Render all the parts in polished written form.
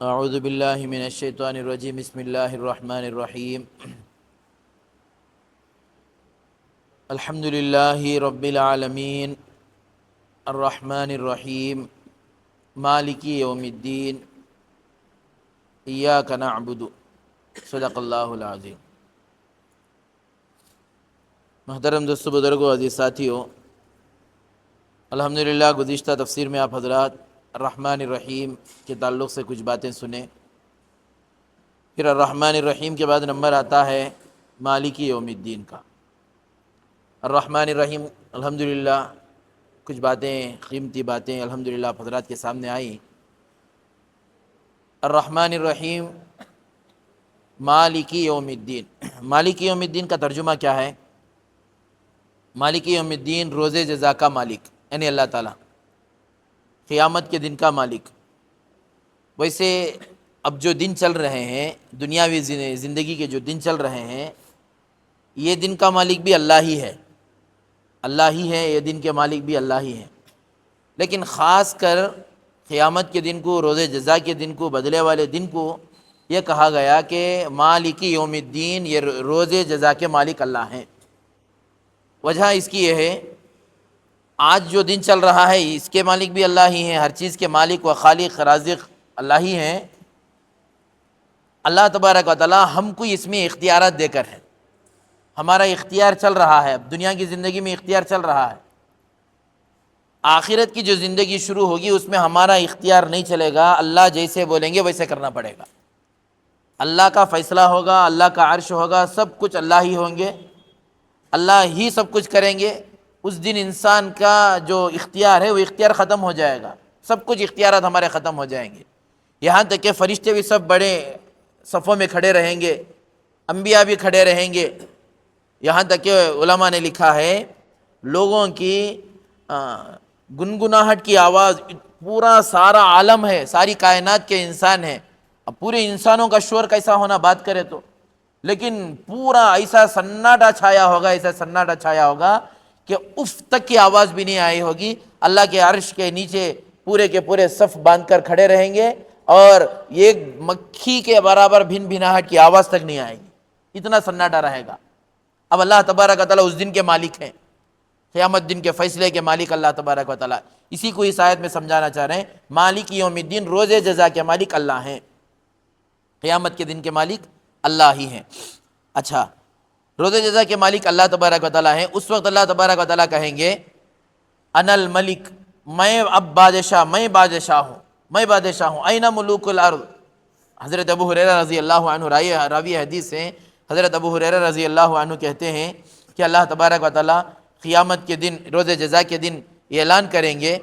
اعوذ باللہ من الشیطان الرجیم بسم اللہ الرحمن الرحیم الحمد للہ رب العالمین الرحمن الرحیم مالک یوم الدین ایاک نعبد صدق اللہ العظیم۔ محترم دوستو، بزرگوں، عزیز ساتھیوں، الحمدللہ گزشتہ تفسیر میں آپ حضرات الرحمن الرحیم کے تعلق سے کچھ باتیں سنیں۔ پھر الرحمن الرحیم کے بعد نمبر آتا ہے مالک یوم الدین کا۔ الرحمن الرحیم الحمدللہ کچھ باتیں، قیمتی باتیں الحمدللہ آپ حضرات کے سامنے آئیں۔ الرحمن الرحیم مالک یوم الدین، مالک یوم الدین کا ترجمہ کیا ہے؟ مالک یوم الدین روز جزا کا مالک، یعنی اللہ تعالیٰ، قیامت کے دن کا مالک۔ ویسے اب جو دن چل رہے ہیں، دنیاوی زندگی کے جو دن چل رہے ہیں، یہ دن کا مالک بھی اللہ ہی ہے، اللہ ہی ہے، یہ دن کے مالک بھی اللہ ہی ہے۔ لیکن خاص کر قیامت کے دن کو، روز جزا کے دن کو، بدلے والے دن کو یہ کہا گیا کہ مالک یوم الدین، یہ روز جزا کے مالک اللہ ہیں۔ وجہ اس کی یہ ہے، آج جو دن چل رہا ہے اس کے مالک بھی اللہ ہی ہیں، ہر چیز کے مالک و خالق رازق اللہ ہی ہیں۔ اللہ تبارک و تعالی ہم کو اس میں اختیارات دے کر ہے، ہمارا اختیار چل رہا ہے، اب دنیا کی زندگی میں اختیار چل رہا ہے۔ آخرت کی جو زندگی شروع ہوگی اس میں ہمارا اختیار نہیں چلے گا، اللہ جیسے بولیں گے ویسے کرنا پڑے گا۔ اللہ کا فیصلہ ہوگا، اللہ کا عرش ہوگا، سب کچھ اللہ ہی ہوں گے، اللہ ہی سب کچھ کریں گے۔ اس دن انسان کا جو اختیار ہے وہ اختیار ختم ہو جائے گا، سب کچھ اختیارات ہمارے ختم ہو جائیں گے، یہاں تک کہ فرشتے بھی سب بڑے صفوں میں کھڑے رہیں گے، انبیاء بھی کھڑے رہیں گے، یہاں تک کہ علماء نے لکھا ہے لوگوں کی گنگناہٹ کی آواز، پورا سارا عالم ہے، ساری کائنات کے انسان ہیں، اب پورے انسانوں کا شور کیسا ہونا بات کرے تو، لیکن پورا ایسا سناٹا چھایا ہوگا، ایسا سناٹا چھایا ہوگا کہ اف تک کی آواز بھی نہیں آئی ہوگی۔ اللہ کے عرش کے نیچے پورے کے پورے صف باندھ کر کھڑے رہیں گے اور ایک مکھی کے برابر بھن بھناہٹ کی آواز تک نہیں آئے گی، اتنا سناٹا رہے گا۔ اب اللہ تبارک و تعالیٰ اس دن کے مالک ہیں، قیامت دن کے فیصلے کے مالک اللہ تبارک و تعالیٰ، اسی کو اس آیت میں سمجھانا چاہ رہے ہیں۔ مالک یوم الدین، روز جزا کے مالک اللہ ہیں، قیامت کے دن کے مالک اللہ ہی ہیں۔ اچھا، روز جزا کے مالک اللہ تبارک و تعالیٰ ہیں، اس وقت اللہ تبارک و تعالیٰ کہیں گے انا الملک، میں اب بادشاہ، میں بادشاہ ہوں، میں بادشاہ ہوں، این ملوک الارض۔ حضرت ابو ہریرہ رضی اللہ عنہ راوی حدیث ہیں، حضرت ابو ہریرہ رضی اللہ عنہ کہتے ہیں کہ اللہ تبارک و تعالیٰ قیامت کے دن، روز جزا کے دن اعلان کریں گے،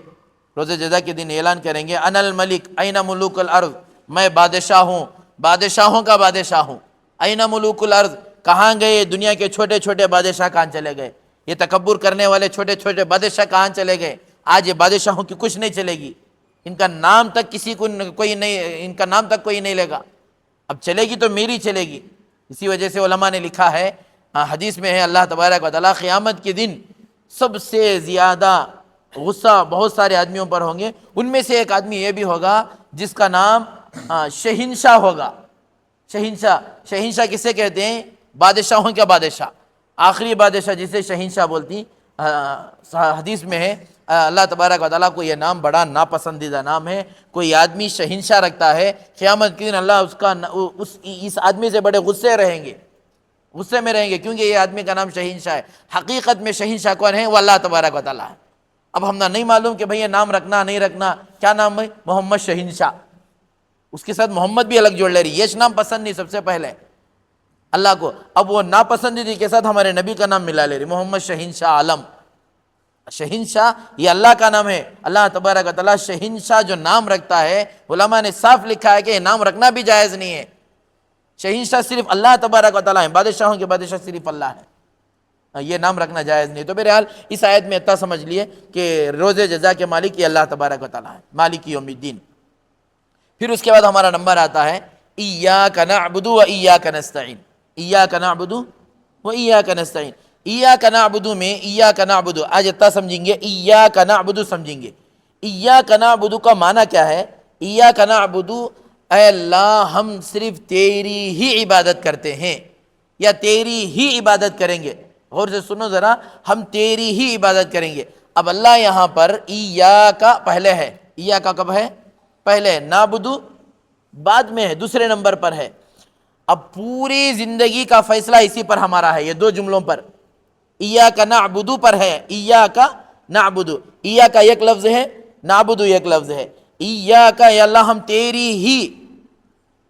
روز جزا کے دن اعلان کریں گے انا الملک این ملوک الارض، میں بادشاہ ہوں، بادشاہوں کا بادشاہ ہوں۔ این ملوک الارض، کہاں گئے دنیا کے چھوٹے چھوٹے بادشاہ، کہاں چلے گئے؟ یہ تکبر کرنے والے چھوٹے چھوٹے بادشاہ کہاں چلے گئے؟ آج یہ بادشاہوں کی کچھ نہیں چلے گی، ان کا نام تک کسی کو کوئی نہیں، ان کا نام تک کوئی نہیں لے گا، اب چلے گی تو میری چلے گی۔ اسی وجہ سے علماء نے لکھا ہے، حدیث میں ہے، اللہ تبارک و تعالیٰ قیامت کے دن سب سے زیادہ غصہ بہت سارے آدمیوں پر ہوں گے، ان میں سے ایک آدمی یہ بھی ہوگا جس کا نام شہنشاہ ہوگا۔ شہنشاہ، شہنشاہ کسے کہتے ہیں؟ بادشاہوں کا بادشاہ، آخری بادشاہ جسے شہنشاہ بولتی۔ حدیث میں ہے اللہ تبارک و تعالیٰ کو یہ نام بڑا ناپسندیدہ نام ہے، کوئی آدمی شہنشاہ رکھتا ہے، قیامت کے دن اللہ اس آدمی سے بڑے غصے رہیں گے، غصے میں رہیں گے، کیونکہ یہ آدمی کا نام شہنشاہ ہے۔ حقیقت میں شہنشاہ کون ہے؟ وہ اللہ تبارک و تعالیٰ ہے۔ اب ہم نہیں معلوم کہ بھئی یہ نام رکھنا نہیں رکھنا، کیا نام ہے؟ محمد شہنشاہ، اس کے ساتھ محمد بھی الگ جوڑ لے رہی، یہ نام پسند نہیں سب سے پہلے اللہ کو، اب وہ ناپسندیدگی کے ساتھ ہمارے نبی کا نام ملا لے رہی، محمد شہنشاہ عالم۔ شہنشاہ یہ اللہ کا نام ہے، اللہ تبارک و تعالیٰ شہنشاہ جو نام رکھتا ہے، علماء نے صاف لکھا ہے کہ یہ نام رکھنا بھی جائز نہیں ہے۔ شہنشاہ صرف اللہ تبارک و تعالیٰ ہے، بادشاہوں کے بادشاہ صرف اللہ ہے، یہ نام رکھنا جائز نہیں۔ تو بہرحال اس آیت میں اتنا سمجھ لیے کہ روز جزا کے مالک یہ اللہ تبارک و تعالیٰ ہے، مالک یوم الدین۔ پھر اس کے بعد ہمارا نمبر آتا ہے ایاک نعبد و ایاک نستعین، ایاک نعبد و ایاک نستعین۔ ایاک نعبد میں ایاک نعبد، آج اتنا سمجھیں گے، ایاک نعبد سمجھیں گے۔ ایاک نعبد کا معنی کیا ہے؟ ایاک نعبد اے اللہ ہم صرف تیری ہی عبادت کرتے ہیں یا تیری ہی عبادت کریں گے. غور سے سنو ذرا، ہم تیری ہی عبادت کریں گے. اب اللہ یہاں پر ایاکا پہلے ہے، ایاکا کب ہے؟ پہلے ہے. نعبدو بعد میں ہے، دوسرے نمبر پر ہے. اب پوری زندگی کا فیصلہ اسی پر ہمارا ہے، یہ دو جملوں پر. ایاکا نعبدو پر ہے، ایاکا نعبدو. ایاکا ایک لفظ ہے، نعبدو ایک لفظ ہے. ایاکا یا اللہ ہم تیری ہی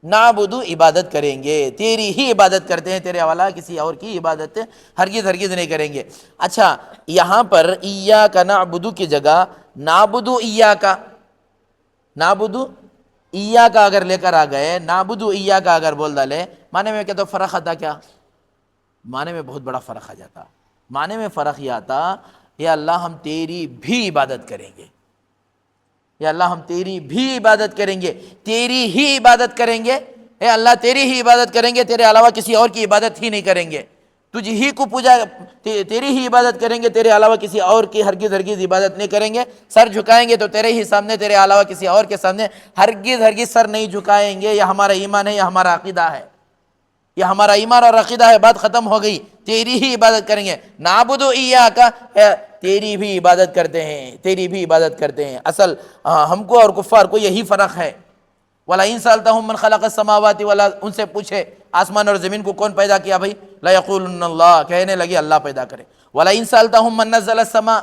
نعبدو عبادت کریں گے، تیری ہی عبادت کرتے ہیں، تیرے علاوہ کسی اور کی عبادت ہرگز ہرگز نہیں کریں گے. اچھا یہاں پر ایاکا نعبدو کی جگہ نعبدو ایاکا، نعبدو ایاکا اگر لے کر آ گئے، نعبدو ایاکا اگر بول ڈالے، معنی میں کیا تو فرق آتا؟ کیا معنی میں بہت بڑا فرق آ جاتا. معنی میں فرق یہ آتا، یا اللہ ہم تیری بھی عبادت کریں گے، یا اللہ ہم تیری بھی عبادت کریں گے، تیری ہی عبادت کریں گے. اے اللہ تیری ہی عبادت کریں گے، تیرے علاوہ کسی اور کی عبادت ہی نہیں کریں گے. تجھ ہی کو پوجا، تیری ہی عبادت کریں گے، تیرے علاوہ کسی اور کی ہرگز ہرگز عبادت نہیں کریں گے. سر جھکائیں گے تو تیرے ہی سامنے، تیرے علاوہ کسی اور کے سامنے ہرگز ہرگز سر نہیں جھکائیں گے. یہ ہمارا ایمان ہے، یہ ہمارا عقیدہ ہے، یہ ہمارا ایمان اور عقیدہ ہے. بات ختم ہو گئی. تیری ہی عبادت کریں گے. نعبدو ایاکا، تیری بھی عبادت کرتے ہیں، تیری بھی عبادت کرتے ہیں. اصل ہم کو اور کفار کو یہی فرق ہے. وَلَئِن سَأَلْتَهُم مَّن خَلَقَ السَّمَاوَاتِ وَالْأَرْضَ، ان سے پوچھے آسمان اور زمین کو کون پیدا کیا بھائی؟ لَيَقُولُنَّ اللَّهُ، کہنے لگے اللہ پیدا کرے. وَلَئِن سَأَلْتَهُم مَّن نَّزَّلَ السَّمَاءَ،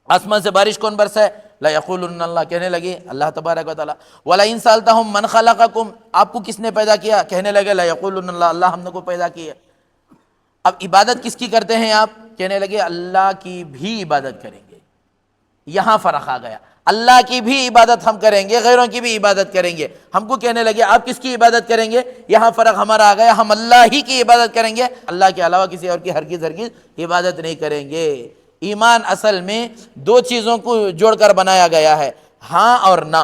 آسمان سے بارش کون برسائے؟ لَيَقُولُنَّ اللَّهُ، کہنے لگے اللہ تبارک و تعالیٰ. وَلَئِن سَأَلْتَهُم مَّن خَلَقَكُمْ، آپ کو کس نے پیدا کیا؟ کہنے لگے لَيَقُولُنَّ اللَّهُ، اللہ ہم نے کو پیدا کیا. اب عبادت کس کی کرتے ہیں آپ؟ کہنے لگے اللہ کی بھی عبادت کریں گے. یہاں فرق آ گیا. اللہ کی بھی عبادت ہم کریں گے، غیروں کی بھی عبادت کریں گے. ہم کو کہنے لگے آپ کس کی عبادت کریں گے؟ یہاں فرق ہمارا آ گیا. ہم اللہ ہی کی عبادت کریں گے، اللہ کے علاوہ کسی اور کی ہرگز ہرگز عبادت نہیں کریں گے. ایمان اصل میں دو چیزوں کو جوڑ کر بنایا گیا ہے، ہاں اور نہ.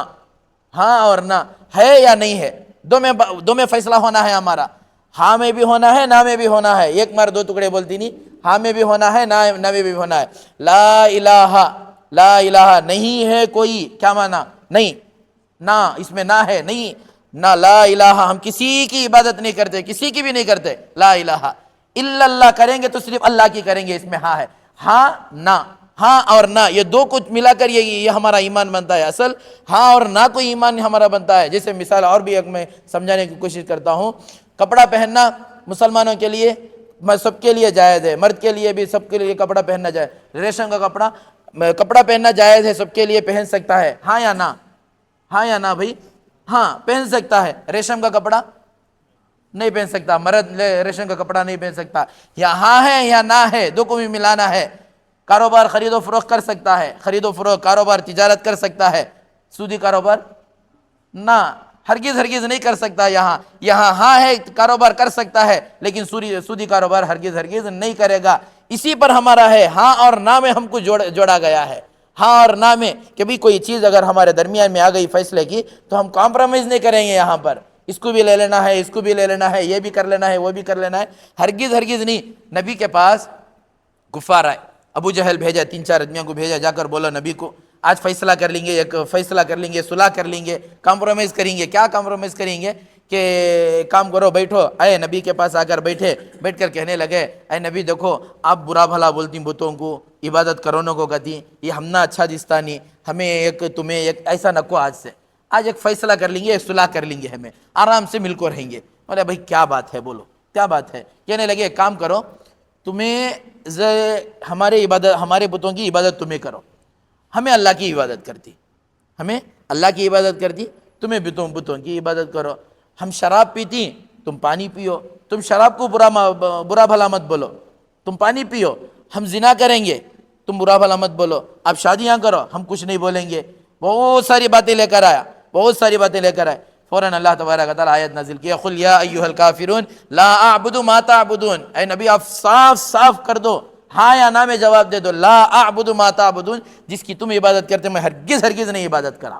ہاں اور نہ، ہے یا نہیں ہے، دو میں فیصلہ ہونا ہے ہمارا. ہاں میں بھی ہونا ہے، نہ میں بھی ہونا ہے. ایک مار دو ٹکڑے بولتی نہیں. ہاں میں بھی ہونا ہے، نہ میں بھی ہونا ہے. لا الہ، لا الہ نہیں ہے کوئی، کیا معنی؟ نہیں، نہ اس میں نہ ہے، نہیں نہ. لا الہ ہم کسی کی عبادت نہیں کرتے، کسی کی بھی نہیں کرتے. لا الہ الا اللہ کریں گے تو صرف اللہ کی کریں گے، اس میں ہاں ہے. ہاں نہ، ہاں اور نہ، یہ دو کچھ ملا کر یہ ہمارا ایمان بنتا ہے. اصل ہاں اور نہ کو ایمان ہمارا بنتا ہے. جیسے مثال اور بھی ایک میں سمجھانے کی کوشش کرتا ہوں. کپڑا پہننا مسلمانوں کے لیے، سب کے لیے جائز ہے، مرد کے لیے بھی سب کے لیے کپڑا پہننا جائز. ریشم کا کپڑا پہننا جائز ہے، سب کے لیے پہن سکتا ہے. ہاں یا نہ؟ ہاں یا نہ بھائی؟ ہاں پہن سکتا ہے. ریشم کا کپڑا نہیں پہن سکتا، مرد ریشم کا کپڑا نہیں پہن سکتا. یا ہاں ہے یا نہ ہے، دو کو بھی ملانا ہے. کاروبار خرید و فروخت کر سکتا ہے، خرید و فروخت کاروبار تجارت کر سکتا ہے. سودی کاروبار نہ، ہرگز ہرگز نہیں کر سکتا. یہاں ہاں ہے، کاروبار کر سکتا ہے، لیکن سودی کاروبار ہرگز ہرگز نہیں کرے گا. اسی پر ہمارا ہے. ہاں اور نہ میں ہم کو جوڑا گیا ہے. ہاں اور نہ میں کہ بھی کوئی چیز اگر ہمارے درمیان میں آ گئی فیصلے کی تو ہم کمپرومائز نہیں کریں گے. یہاں پر اس کو بھی لے لینا ہے، اس کو بھی لے لینا ہے، یہ بھی کر لینا ہے، وہ بھی کر لینا ہے، ہرگز ہرگز نہیں. نبی کے پاس کفار آئے، ابو جہل بھیجا، 3-4 آدمیوں کو بھیجا، جا کر بولا نبی کو آج فیصلہ کر لیں گے، ایک فیصلہ کر لیں گے، صلح کر لیں گے، کمپرومائز کریں گے. کیا کمپرومائز کریں گے؟ کہ کام کرو، بیٹھو. اے نبی کے پاس آ کر بیٹھے، بیٹھ کر کہنے لگے اے نبی دیکھو آپ برا بھلا بولتی بتوں کو، عبادت کرونوں کو کہتی، یہ ہم نہ اچھا دستا نہیں. ہمیں تمہیں ایک ایسا نکو، آج ایک فیصلہ کر لیں گے، ایک صلح کر لیں گے، ہمیں آرام سے مل کو رہیں گے. بولے بھائی کیا بات ہے، بولو کیا بات ہے؟ کہنے لگے ایک کام کرو، تمہیں ہمارے بتوں کی عبادت تمہیں کرو، ہمیں اللہ کی عبادت کرتی، ہمیں اللہ کی عبادت کرتی، تمہیں بتوں کی عبادت کرو. ہم شراب پیتی، تم پانی پیو. تم شراب کو برا بھلا مت بولو، تم پانی پیو. ہم زنا کریں گے، تم برا بھلا مت بولو. آپ شادیاں کرو، ہم کچھ نہیں بولیں گے. بہت ساری باتیں لے کر آیا، بہت ساری باتیں لے کر آئے. فوراً اللہ تبارک و تعالیٰ آیت نازل کیا، قل یا ایھا الکافرون لا اعبد ما تعبدون. اے نبی آپ صاف صاف کر دو، ہاں یا نہ میں جواب دے دو. لا اعبد ما تعبدون، جس کی تم عبادت کرتے میں ہرگز ہرگز نہیں عبادت کرا،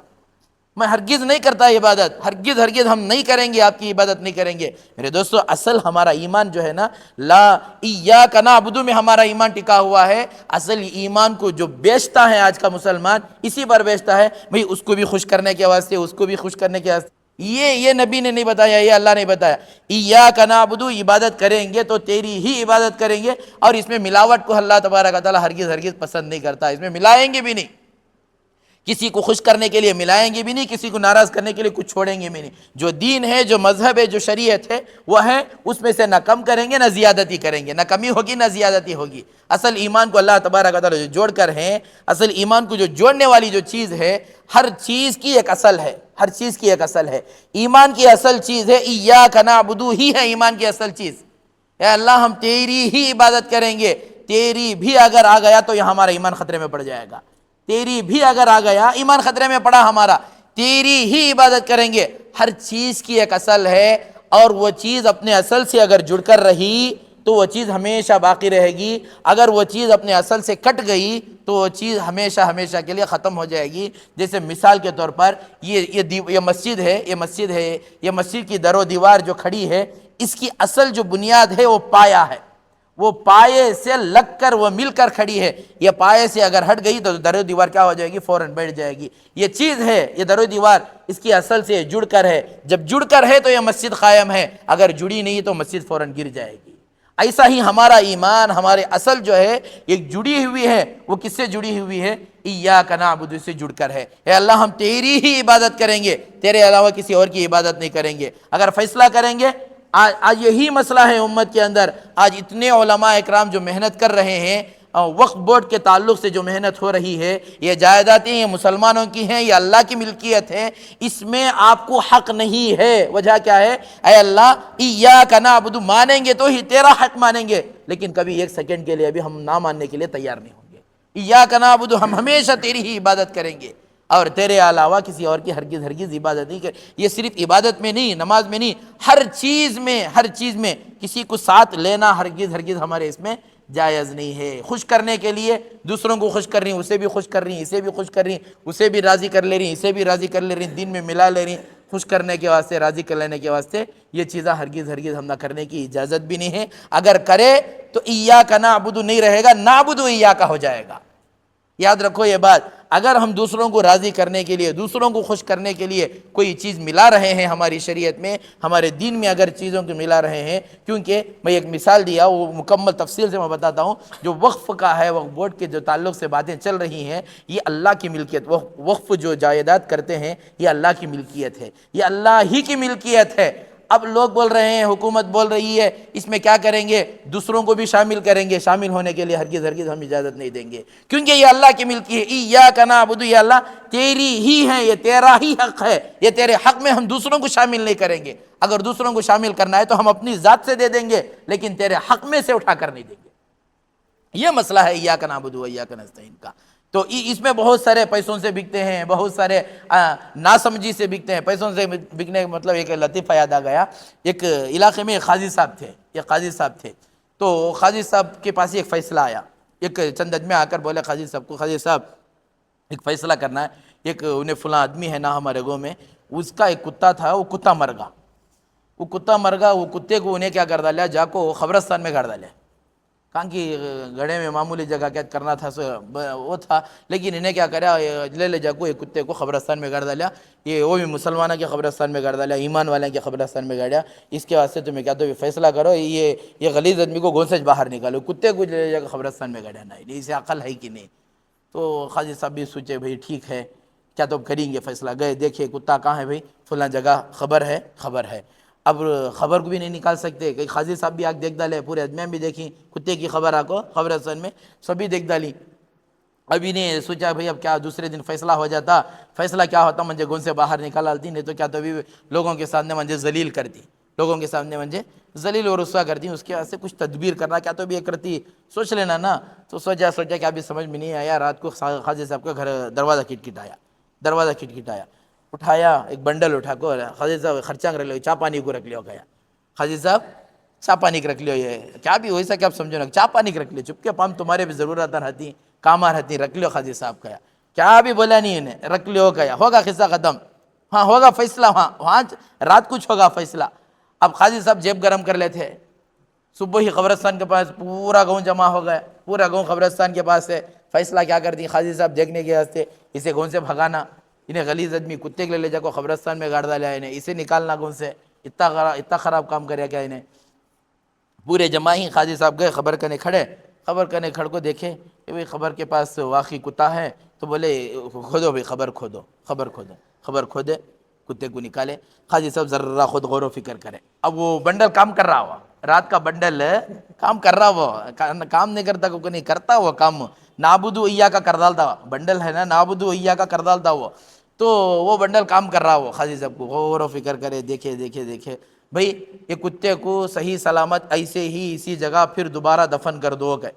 میں ہرگز نہیں کرتا عبادت، ہرگز ہرگز ہم نہیں کریں گے، آپ کی عبادت نہیں کریں گے. میرے دوستو اصل ہمارا ایمان جو ہے نا، لا ایاک نعبد میں ہمارا ایمان ٹکا ہوا ہے. اصل ایمان کو جو بیچتا ہے آج کا مسلمان، اسی پر بیچتا ہے بھئی، اس کو بھی خوش کرنے کے واسطے، اس کو بھی خوش کرنے کے واسطے یہ نبی نے نہیں بتایا، یہ اللہ نے بتایا، ایاک نعبد، عبادت کریں گے تو تیری ہی عبادت کریں گے، اور اس میں ملاوٹ کو اللہ تبارک و تعالیٰ ہرگز ہرگز پسند نہیں کرتا، اس میں ملائیں گے بھی نہیں، کسی کو خوش کرنے کے لیے ملائیں گے بھی نہیں، کسی کو ناراض کرنے کے لیے کچھ چھوڑیں گے بھی نہیں۔ جو دین ہے، جو مذہب ہے، جو شریعت ہے، وہ ہے اس میں سے نہ کم کریں گے نہ زیادتی کریں گے، نہ کمی ہوگی نہ زیادتی ہوگی۔ اصل ایمان کو اللہ تبارک و تعالیٰ جو جوڑ کر ہیں، اصل ایمان کو جو جوڑنے والی جو چیز ہے، ہر چیز کی ایک اصل ہے، ہر چیز کی ایک اصل ہے۔ ایمان کی اصل چیز ہے ایاک نعبد، ہی ہے ایمان کی اصل چیز۔ اے اللہ ہم تیری ہی عبادت کریں گے، تیری بھی اگر آ گیا تو یہ ہمارا ایمان خطرے میں پڑ جائے گا، تیری بھی اگر آ گیا ایمان خطرے میں پڑا ہمارا، تیری ہی عبادت کریں گے۔ ہر چیز کی ایک اصل ہے، اور وہ چیز اپنے اصل سے اگر جڑ کر رہی تو وہ چیز ہمیشہ باقی رہے گی، اگر وہ چیز اپنے اصل سے کٹ گئی تو وہ چیز ہمیشہ ہمیشہ کے لیے ختم ہو جائے گی۔ جیسے مثال کے طور پر یہ مسجد ہے، یہ مسجد کی در و دیوار جو کھڑی ہے، اس کی اصل جو بنیاد ہے وہ پایا ہے، وہ پائے سے لگ کر وہ مل کر کھڑی ہے۔ یہ پائے سے اگر ہٹ گئی تو در و دیوار کیا ہو جائے گی؟ فوراً بیٹھ جائے گی۔ یہ چیز ہے، یہ در و دیوار اس کی اصل سے جڑ کر ہے، جب جڑ کر ہے تو یہ مسجد قائم ہے، اگر جڑی نہیں تو مسجد فوراً گر جائے گی۔ ایسا ہی ہمارا ایمان، ہمارے اصل جو ہے ایک جڑی ہوئی ہے، وہ کس سے جڑی ہوئی ہے؟ ایاک نعبد سے جڑ کر ہے۔ اے اللہ ہم تیری ہی عبادت کریں گے، تیرے علاوہ کسی اور کی عبادت نہیں کریں گے۔ اگر فیصلہ کریں گے، آج یہی مسئلہ ہے امت کے اندر، آج اتنے علماء اکرام جو محنت کر رہے ہیں، وقف بورڈ کے تعلق سے جو محنت ہو رہی ہے، یہ جائیدادیں یہ مسلمانوں کی ہیں، یہ اللہ کی ملکیت ہے، اس میں آپ کو حق نہیں ہے۔ وجہ کیا ہے؟ اے اللہ ایاک نعبد مانیں گے تو ہی تیرا حق مانیں گے، لیکن کبھی ایک سیکنڈ کے لیے بھی ہم نہ ماننے کے لیے تیار نہیں ہوں گے۔ ایاک نعبد، ہم ہمیشہ تیری ہی عبادت کریں گے، اور تیرے علاوہ کسی اور کی ہرگز ہرگز عبادت نہیں کریں۔ یہ صرف عبادت میں نہیں، نماز میں نہیں، ہر چیز میں کسی کو ساتھ لینا ہرگز ہرگز ہمارے اس میں جائز نہیں ہے۔ خوش کرنے کے لیے دوسروں کو خوش کر رہی ہیں، اسے بھی خوش کر رہی ہیں، اسے بھی خوش کر رہی ہیں، اسے بھی راضی کر لے رہی ہیں، اسے بھی راضی کر لے رہی ہیں، دین میں ملا لے رہی ہیں، خوش کرنے کے واسطے، راضی کر لینے کے واسطے، یہ چیزیں ہرگز ہرگز ہم نہ کرنے کی اجازت بھی نہیں ہے۔ اگر کرے تو ایاک نعبد نہیں رہے گا، نعبد ایاک ہو جائے گا۔ یاد رکھو یہ بات، اگر ہم دوسروں کو راضی کرنے کے لیے، دوسروں کو خوش کرنے کے لیے کوئی چیز ملا رہے ہیں، ہماری شریعت میں، ہمارے دین میں اگر چیزوں کو ملا رہے ہیں، کیونکہ میں ایک مثال دیا، وہ مکمل تفصیل سے میں بتاتا ہوں، جو وقف کا ہے، وقف بورڈ کے جو تعلق سے باتیں چل رہی ہیں، یہ اللہ کی ملکیت، وقف جو جائیداد کرتے ہیں یہ اللہ کی ملکیت ہے، یہ اللہ ہی کی ملکیت ہے۔ اب لوگ بول رہے ہیں، حکومت بول رہی ہے اس میں کیا کریں گے؟ دوسروں کو بھی شامل کریں گے، شامل ہونے کے لیے ہرگز ہرگز ہم اجازت نہیں دیں گے، کیونکہ یہ اللہ کی ملکی ہے۔ ایاک نعبد، یہ اللہ تیری ہی ہے، یہ تیرا ہی حق ہے، یہ تیرے حق میں ہم دوسروں کو شامل نہیں کریں گے۔ اگر دوسروں کو شامل کرنا ہے تو ہم اپنی ذات سے دے دیں گے، لیکن تیرے حق میں سے اٹھا کر نہیں دیں گے۔ یہ مسئلہ ہے ایاک نعبد و ایاک نستعین کا۔ تو اس میں بہت سارے پیسوں سے بکتے ہیں، بہت سارے ناسمجھی سے بکتے ہیں۔ پیسوں سے بکنے کا مطلب ایک لطیفہ یاد آ گیا، ایک علاقے میں ایک قاضی صاحب تھے، تو قاضی صاحب کے پاس ایک فیصلہ آیا، ایک چند آدمی آ کر بولے قاضی صاحب کو، قاضی صاحب ایک فیصلہ کرنا ہے، ایک انہیں فلاں آدمی ہے نا ہمارے گاؤں میں، اس کا ایک کتا تھا، وہ کتا مر گا، وہ کتے کو انہیں کیا کر ڈالا، جا کو قبرستان میں گاڑ ڈالے۔ کہاں کہ گڑھے میں معمولی جگہ کیا کرنا تھا وہ تھا، لیکن انہیں کیا کرا، لے جا کو ایک کتے کو قبرستان میں گاڑ ڈالا، یہ وہ بھی مسلمانوں کے قبرستان میں گاڑ ڈالا، ایمان والے کے قبرستان میں گاڑیا۔ اس کے واسطے تمہیں کیا تو فیصلہ کرو، یہ غلیظ آدمی کو گھر سے باہر نکالو، کتے کو لے جا کے قبرستان میں گاڑیا، نہیں اسے عقل ہے کہ نہیں۔ تو قاضی صاحب بھی سوچے بھائی ٹھیک ہے، کیا تو کریں گے فیصلہ، گئے دیکھے کتا کہاں ہے، بھائی فلاں جگہ خبر ہے۔ اب خبر کو بھی نہیں نکال سکتے، کہ قاضی صاحب بھی آگ دیکھ ڈالے، پورے آدمیاں بھی دیکھیں کتے کی خبر آکو قبرستان میں، سبھی دیکھ ڈالی۔ ابھی نے سوچا بھائی اب کیا دوسرے دن فیصلہ ہو جاتا، فیصلہ کیا ہوتا، مجھے گون سے باہر نکال ڈالتی، نہیں تو کیا تو بھی لوگوں کے سامنے مجھے ذلیل کرتی، لوگوں کے سامنے مجھے ذلیل و رسوا کرتی، اس کے واسطے کچھ تدبیر کرنا، کیا تو بھی یہ کرتی، سوچ لینا نا۔ تو سوچا کہ ابھی سمجھ میں نہیں آیا، رات کو قاضی صاحب کا گھر دروازہ کھٹکھٹایا، اٹھایا ایک بنڈل اٹھا کو، قاضی صاحب خرچانگ رکھ لو، چا پانی کو رکھ لو، گیا قاضی صاحب چا پانی کو رکھ لو، یہ کیا بھی ویسا کیا آپ سمجھو نا، چا پانی کو رکھ لو، چپکے پام تمہارے بھی ضرورت رہتی، کام رہتی، رکھ لو قاضی صاحب کا، کیا بھی بولا نہیں انہیں، رکھ لو، گیا ہوگا قصہ ختم، ہاں ہوگا فیصلہ، وہاں رات کچھ ہوگا فیصلہ۔ اب قاضی صاحب جیب گرم کر لیتے، صبح ہی قبرستان کے پاس پورا گاؤں جمع ہو گیا، پورا گاؤں قبرستان کے پاس ہے، فیصلہ کیا کرتی قاضی صاحب دیکھنے کے واسطے، اسے گاؤں سے بھگانا، انہیں غلیظ آدمی کتے کے لے جا کو قبرستان میں گاڑ ڈالا انہیں، اسے نکالنا کون سے، اتنا خراب کام کریا کیا انہیں۔ پورے جماعی قاضی صاحب گئے خبر کرنے کھڑے، خبر کرنے کھڑ کو دیکھے کہ بھئی خبر کے پاس واقعی کتا ہے، تو بولے کھودو بھئی خبر کھودو، خبر کھودو، خبر کھودے، کتے کو نکالے۔ قاضی صاحب ذرا خود غور و فکر کرے، اب وہ بنڈل کام کر رہا ہوا، رات کا بنڈل کام کر رہا ہوا، کام نہیں کرتا کو نہیں کرتا وہ کام، نعبدو ایاک کر ڈالتا بنڈل ہے نا، نعبدو ایاک کر ڈالتا وہ، تو وہ بنڈل کام کر رہا ہو۔ قاضی صاحب کو غور و فکر کرے، دیکھے دیکھے دیکھے بھئی یہ کتے کو صحیح سلامت ایسے ہی اسی جگہ پھر دوبارہ دفن کر دو، کہ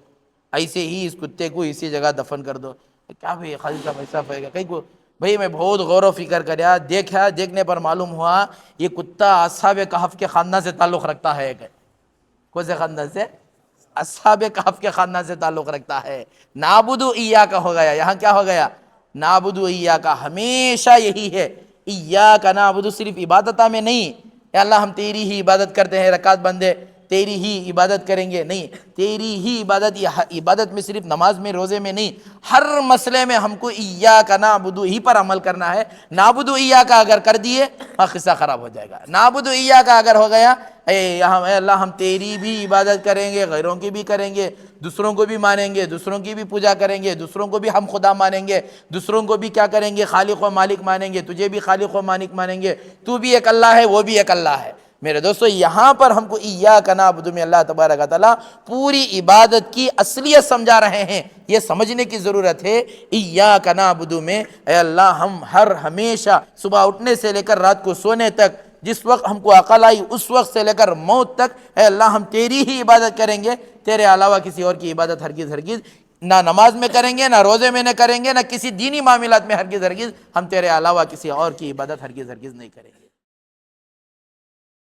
ایسے ہی اس کتے کو اسی جگہ دفن کر دو۔ کیا بھئی قاضی صاحب ایسا پائے گا کہیں کو؟ بھئی میں بہت غور و فکر کریا، دیکھا، دیکھنے پر معلوم ہوا یہ کتا اصحاب کہف کے خاندان سے تعلق رکھتا ہے۔ کہ کون سے خاندان سے؟ اصحاب کہف کے خاندان سے تعلق رکھتا ہے۔ نعبدو ایاک ہو گیا، یہاں کیا ہو گیا؟ نعبدو ایاک، ہمیشہ یہی ہے۔ ایاک نعبدو صرف عبادتہ میں نہیں، اے اللہ ہم تیری ہی عبادت کرتے ہیں، رکعت بندے تیری ہی عبادت کریں گے، نہیں، تیری ہی عبادت، یہ عبادت میں صرف نماز میں، روزے میں نہیں، ہر مسئلے میں ہم کو ایاک نعبدو ہی پر عمل کرنا ہے۔ نعبدو ایاک اگر کر دیے قصہ خراب ہو جائے گا۔ نعبدو ایاک اگر ہو گیا، اے اللہ ہم تیری بھی عبادت کریں گے، غیروں کی بھی کریں گے، دوسروں کو بھی مانیں گے، دوسروں کی بھی پوجا کریں گے، دوسروں کو بھی ہم خدا مانیں گے، دوسروں کو بھی کیا کریں گے، خالق و مالک مانیں گے، تجھے بھی خالق و مالک مانیں گے، تو بھی ایک اللہ ہے، وہ بھی ایک اللہ ہے۔ میرے دوستو یہاں پر ہم کو ایاک نعبدو میں اللہ تبارک و تعالیٰ پوری عبادت کی اصلیت سمجھا رہے ہیں۔ یہ سمجھنے کی ضرورت ہے، ایاک نعبدو میں اے اللہ ہم ہمیشہ صبح اٹھنے سے لے کر رات کو سونے تک، جس وقت ہم کو عقل آئی اس وقت سے لے کر موت تک، اے اللہ ہم تیری ہی عبادت کریں گے، تیرے علاوہ کسی اور کی عبادت ہرگز ہرگز نہ نماز میں کریں گے، نہ روزے میں نہ کریں گے، نہ کسی دینی معاملات میں ہرگز ہرگز ہم تیرے علاوہ کسی اور کی عبادت ہرگز ہرگز نہیں کریں گے۔